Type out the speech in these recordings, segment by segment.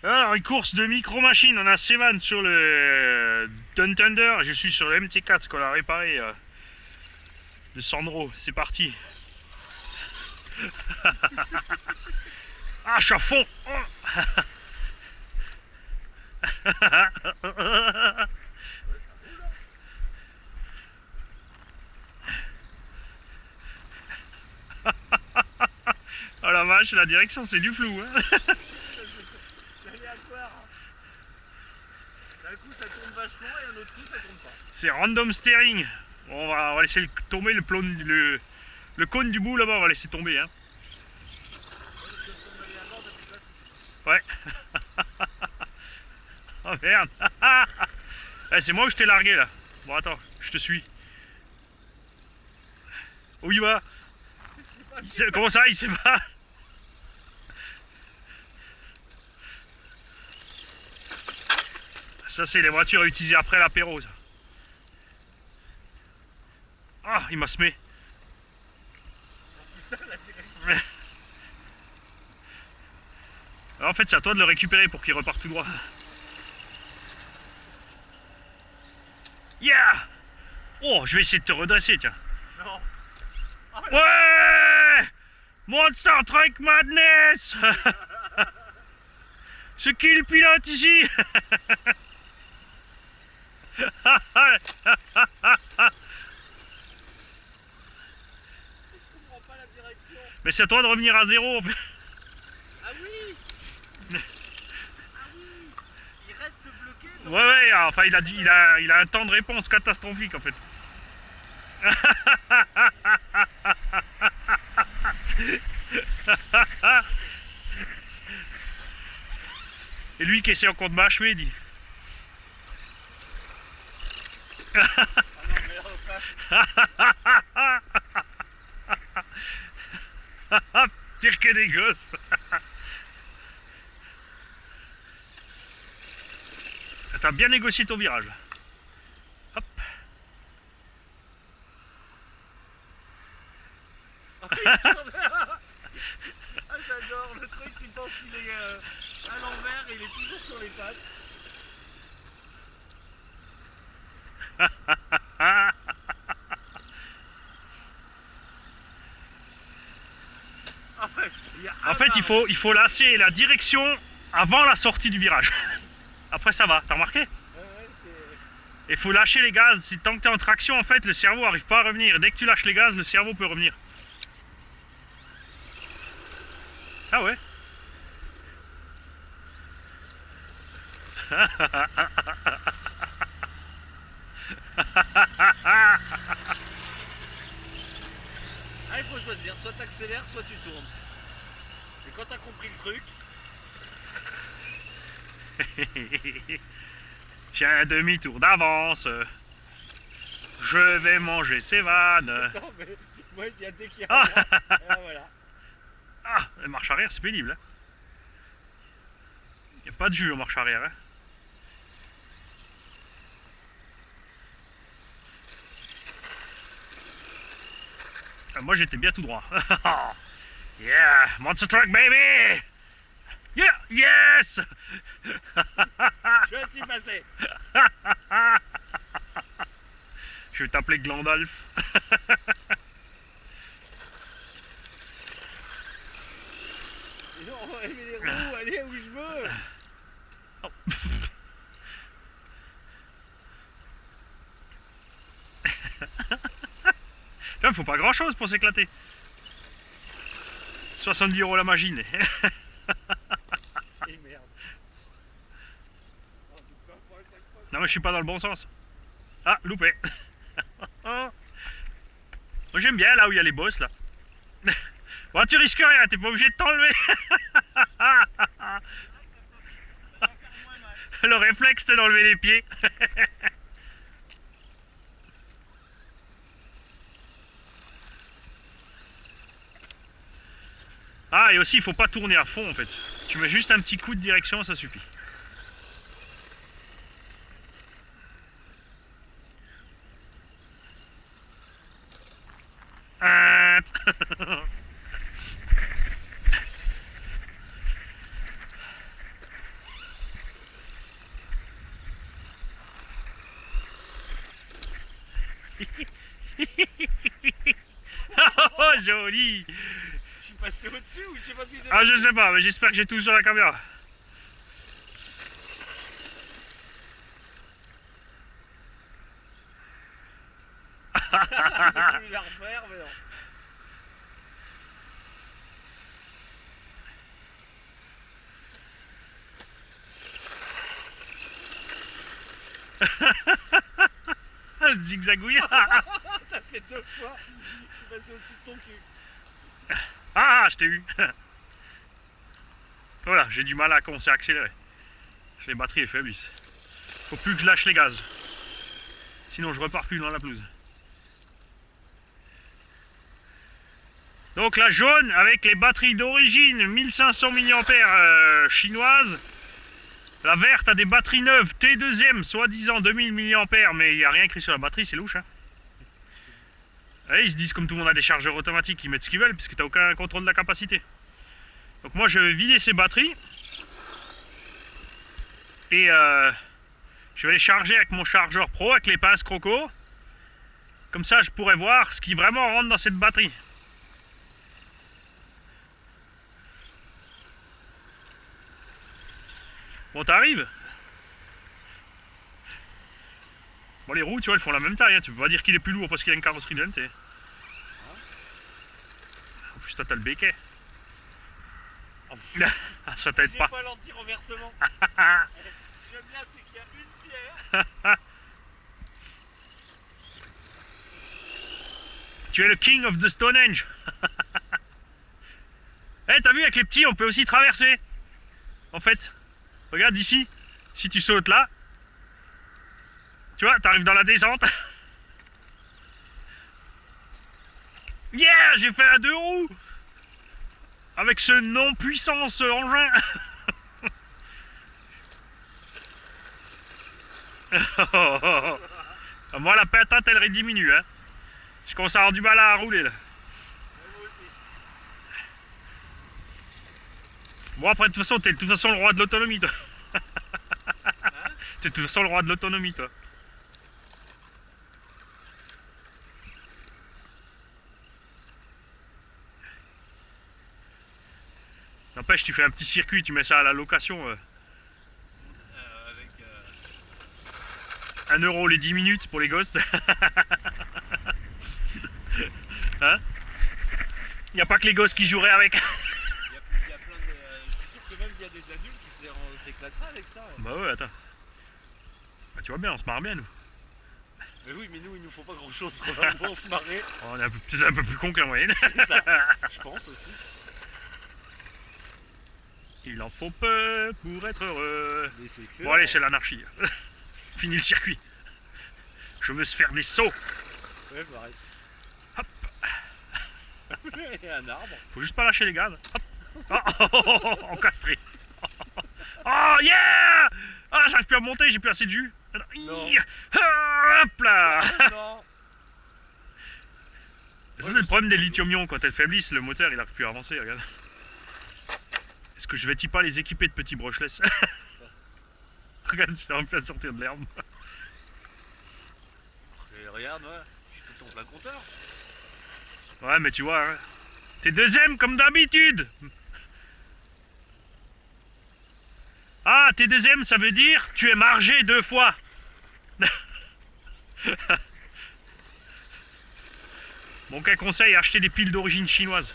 Alors, une course de micro-machine. On a Sevan sur le Dun Thunder. Je suis sur le MT4 qu'on a réparé de Sandro. C'est parti. Ah, je suis à fond. Oh la vache, la direction c'est du flou. Hein. C'est aléatoire. D'un coup ça tourne vachement et un autre coup ça tourne pas. C'est random steering. Bon, on va laisser tomber le cône du bout là-bas, on va laisser tomber. Hein. Ouais. Oh merde. Eh, c'est moi où je t'ai largué là. Bon attends, je te suis. Où il va? Comment ça, il sait pas? Ça c'est les voitures à utiliser après l'apéro ça. Ah, il m'a semé. Alors, en fait c'est à toi de le récupérer pour qu'il reparte tout droit. Yeah! Oh, je vais essayer de te redresser, tiens. Non. Ouais! Monster Truck Madness! C'est qui le pilote ici? Je comprends pas la direction. Mais c'est à toi de revenir à zéro. Ah oui. Ah oui. Il reste bloqué. Ouais, ouais, enfin il a un temps de réponse catastrophique en fait. Et lui qui essaie encore de m'achever, il dit. Ah non mais enfin. Pire que des gosses. T'as bien négocié ton virage là. Hop. Ah j'adore le truc, tu penses qu'il est à l'envers et il est toujours sur les pattes. En fait, il faut lasser la direction avant la sortie du virage. Après, ça va. T'as remarqué? Il faut lâcher les gaz. Si, tant que tu es en traction, en fait, le cerveau n'arrive pas à revenir. Dès que tu lâches les gaz, le cerveau peut revenir. Ah ouais? Ah, il faut choisir, soit t'accélères, soit tu tournes. Et quand t'as compris le truc, J'ai un demi-tour d'avance. Je vais manger ces vannes. non mais moi je dis à dès qu'il y a Ah. un droit, voilà. Ah, la marche arrière, c'est pénible. Hein. Il n'y a pas de jus en marche arrière. Hein. Ah, moi, j'étais bien tout droit. Yeah, monster truck, baby! Yeah, yes! Je suis passé. Je vais t'appeler Glandalf. Non, mais les roues, allez où je veux. Là, il faut pas grand chose pour s'éclater. 70 € la machine. Et merde. Non, mais je suis pas dans le bon sens. Ah, loupé. Moi, j'aime bien là où il y a les bosses là. Bon, tu risques rien, t'es pas obligé de t'enlever. Le réflexe, c'est d'enlever les pieds. Ah, et aussi, il faut pas tourner à fond en fait. Tu mets juste un petit coup de direction, ça suffit. Oh, joli. Je suis passé au-dessus ou je sais pas si Ah, je sais pas, mais j'espère que j'ai tout sur la caméra. J'ai voulu la refaire, mais non. Ah, le zigzagouille. T'as fait 2 fois. Je suis passé au-dessus de ton cul. Ah, je t'ai eu. Voilà, j'ai du mal à commencer à accélérer. Les batteries faiblissent. Faut plus que je lâche les gaz. Sinon je repars plus dans la pelouse. Donc la jaune avec les batteries d'origine 1500 mAh chinoises. La verte a des batteries neuves T2M, soi-disant 2000 mAh, mais il n'y a rien écrit sur la batterie, c'est louche. Hein. Et ils se disent comme tout le monde a des chargeurs automatiques, ils mettent ce qu'ils veulent puisque tu n'as aucun contrôle de la capacité. Donc moi je vais vider ces batteries. Et je vais les charger avec mon chargeur pro, avec les pinces croco. Comme ça je pourrais voir ce qui vraiment rentre dans cette batterie. Bon, t'arrives. Bon, les roues, tu vois, elles font la même taille. Hein. Tu peux pas dire qu'il est plus lourd parce qu'il a une carrosserie de NT. En plus, toi, t'as le béquet. Ah, ça t'aide pas. J'ai pas l'anti-renversement. J'aime bien, c'est qu'il y a une pierre. Tu es le king of the Stonehenge. Eh, t'as vu, avec les petits, on peut aussi traverser. En fait, regarde ici. Si tu sautes là, tu vois, t'arrives dans la descente. Yeah, j'ai fait un 2 roues. Avec ce non-puissance engin. Moi, la patate, elle diminue. Hein. Je commence à avoir du mal à rouler là. Bon, après, de toute façon, t'es de toute façon le roi de l'autonomie, toi. T'es de toute façon le roi de l'autonomie, toi. N'empêche, tu fais un petit circuit, tu mets ça à la location. Avec 1 euro les 10 minutes pour les ghosts. Hein? Il n'y a pas que les gosses qui joueraient avec. il y a plein de. Je suis sûr que même il y a des adultes qui s'éclateraient avec ça. Ouais. Bah ouais, attends. Bah, tu vois bien, on se marre bien, nous. Mais oui, mais nous, il nous faut pas grand chose pour se marrer. On est peut-être un peu plus con que la moyenne. C'est ça, je pense aussi. Il en faut peu pour être heureux. Mais c'est excellent. Bon, allez, c'est l'anarchie. Fini le circuit. Je veux se faire des sauts. Ouais, pareil. Hop. Il y a un arbre. Faut juste pas lâcher les gaz. Hop. Encastré. Oh yeah! Ah, j'arrive plus à monter, j'ai plus assez de jus. Non. Hop là! Non. Ça, c'est le problème des lithium-ions. Quand elles faiblissent, le moteur il arrive plus à avancer. Regarde. Est-ce que je vais-t-il pas les équiper de petits brushless? Regarde, j'arrive plus à sortir de l'herbe. Et regarde, ouais. Je fais ton plein compteur. Ouais, mais tu vois, hein, t'es deuxième comme d'habitude. Ah, t'es deuxième, ça veut dire tu es margé 2 fois. Bon, quel conseil, acheter des piles d'origine chinoise.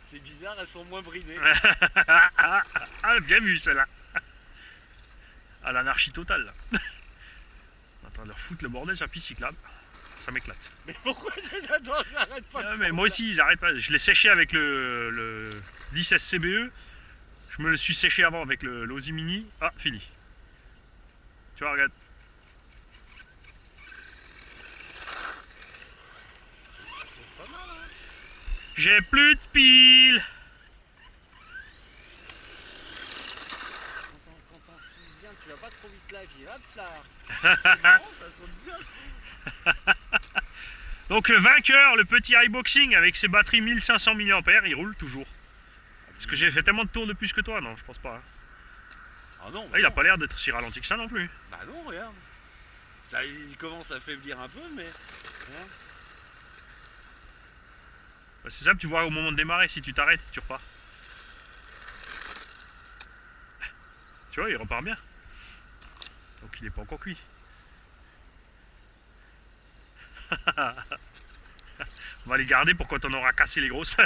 C'est bizarre, elles sont moins bridées. Ah, bien vu celle-là. À l'anarchie totale. Là. On est en train de leur foutre le bordel sur la piste cyclable. Ça m'éclate. Mais pourquoi j'arrête pas de Mais moi aussi, j'arrête pas. Je l'ai séché avec le 10 SCBE. Je me le suis séché avant avec l'Ozi Mini. Ah, fini. Tu vois, regarde. C'est pas mal, hein. J'ai plus de piles. Quand tu viens, tu vas pas trop vite là, puis hop là. C'est marrant, ça sonne bien. Donc le vainqueur, le petit iBoxing avec ses batteries 1500 mAh, il roule toujours. Parce que j'ai fait tellement de tours de plus que toi, non, je pense pas. Hein. Ah non, Ah, il a pas l'air d'être si ralenti que ça non plus. Bah non, regarde. Ça, il commence à faiblir un peu, mais... Hein. Bah, c'est simple, tu vois au moment de démarrer, si tu t'arrêtes, tu repars. Tu vois, il repart bien. Donc il n'est pas encore cuit. On va les garder pour quand on aura cassé les grosses.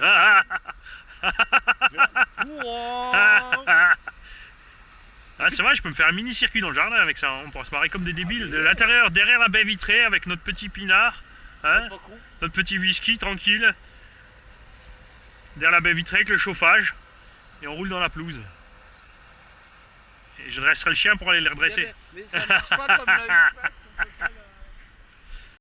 Ah, c'est vrai, je peux me faire un mini circuit dans le jardin avec ça. On pourra se marrer comme des débiles. De l'intérieur, derrière la baie vitrée, avec notre petit pinard. Hein, notre petit whisky tranquille. Derrière la baie vitrée avec le chauffage. Et on roule dans la pelouse. Et je dresserai le chien pour aller les redresser. Mais ça marche pas comme la